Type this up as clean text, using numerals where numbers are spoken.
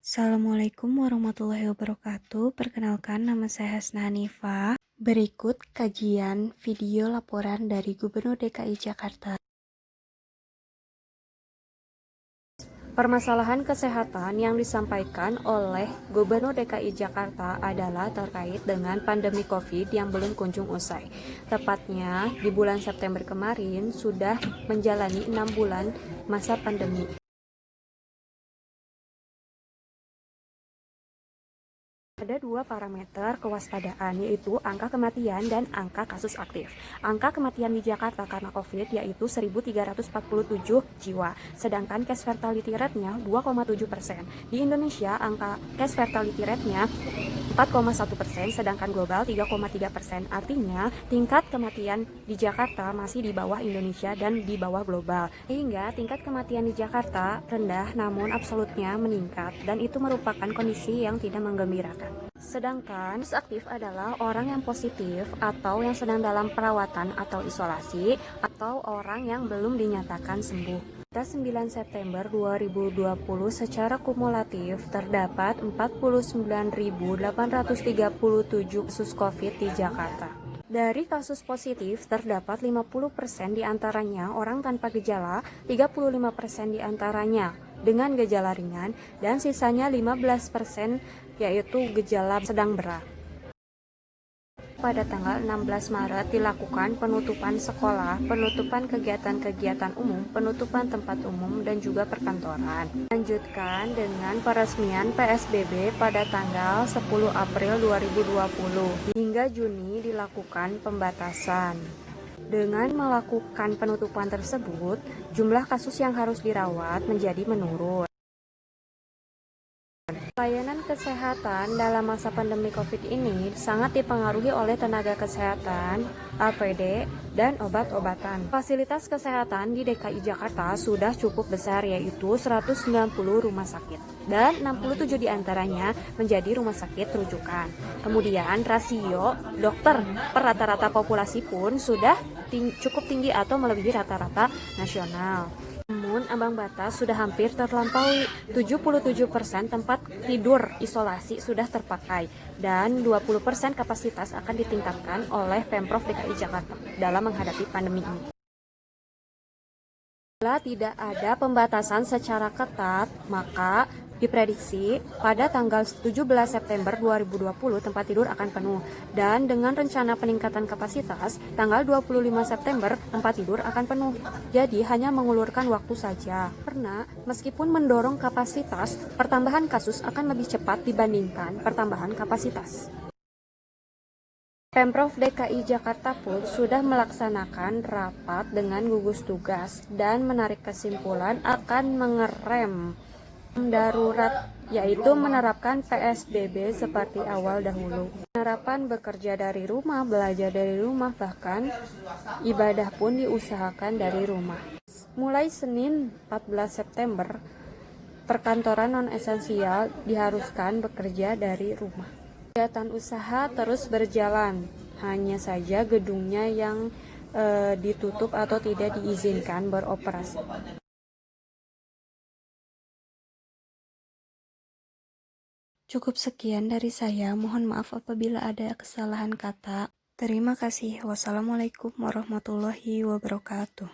Assalamualaikum warahmatullahi wabarakatuh. Perkenalkan, nama saya Hasna Hanifah. Berikut kajian video laporan dari Gubernur DKI Jakarta. Permasalahan kesehatan yang disampaikan oleh Gubernur DKI Jakarta adalah terkait dengan pandemi COVID yang belum kunjung usai. Tepatnya di bulan September kemarin sudah menjalani 6 bulan masa pandemi. Ada dua parameter kewaspadaan, yaitu angka kematian dan angka kasus aktif. Angka kematian di Jakarta karena COVID yaitu 1.347 jiwa, sedangkan case fatality rate-nya 2,7%. Di Indonesia, angka case fatality rate-nya 4,1%, sedangkan global 3,3%. Artinya, tingkat kematian di Jakarta masih di bawah Indonesia dan di bawah global. Sehingga tingkat kematian di Jakarta rendah namun absolutnya meningkat, dan itu merupakan kondisi yang tidak menggembirakan. Sedangkan kasus aktif adalah orang yang positif atau yang sedang dalam perawatan atau isolasi atau orang yang belum dinyatakan sembuh. Pada 9 September 2020 secara kumulatif terdapat 49.837 kasus COVID di Jakarta. Dari kasus positif terdapat 50% diantaranya orang tanpa gejala, 35% diantaranya dengan gejala ringan, dan sisanya 15% yaitu gejala sedang berat. Pada tanggal 16 Maret dilakukan penutupan sekolah, penutupan kegiatan-kegiatan umum, penutupan tempat umum, dan juga perkantoran. Lanjutkan dengan peresmian PSBB pada tanggal 10 April 2020. Hingga Juni dilakukan pembatasan. Dengan melakukan penutupan tersebut, jumlah kasus yang harus dirawat menjadi menurun. Pelayanan kesehatan dalam masa pandemi COVID ini sangat dipengaruhi oleh tenaga kesehatan, APD, dan obat-obatan. Fasilitas kesehatan di DKI Jakarta sudah cukup besar, yaitu 190 rumah sakit, dan 67 diantaranya menjadi rumah sakit rujukan. Kemudian rasio dokter per rata-rata populasi pun sudah cukup tinggi atau melebihi rata-rata nasional. Namun, ambang batas sudah hampir terlampaui. 77% tempat tidur isolasi sudah terpakai, dan 20% kapasitas akan ditingkatkan oleh Pemprov DKI Jakarta dalam menghadapi pandemi ini. Bila tidak ada pembatasan secara ketat, maka diprediksi pada tanggal 17 September 2020 tempat tidur akan penuh, dan dengan rencana peningkatan kapasitas tanggal 25 September tempat tidur akan penuh. Jadi hanya mengulurkan waktu saja. Karena meskipun mendorong kapasitas, pertambahan kasus akan lebih cepat dibandingkan pertambahan kapasitas. Pemprov DKI Jakarta pun sudah melaksanakan rapat dengan gugus tugas dan menarik kesimpulan akan mengerem darurat, yaitu menerapkan PSBB seperti awal dahulu. Penerapan bekerja dari rumah, belajar dari rumah, bahkan ibadah pun diusahakan dari rumah. Mulai Senin 14 September, perkantoran non-esensial diharuskan bekerja dari rumah. Kegiatan usaha terus berjalan, hanya saja gedungnya yang ditutup atau tidak diizinkan beroperasi. Cukup sekian dari saya, mohon maaf apabila ada kesalahan kata. Terima kasih. Wassalamualaikum warahmatullahi wabarakatuh.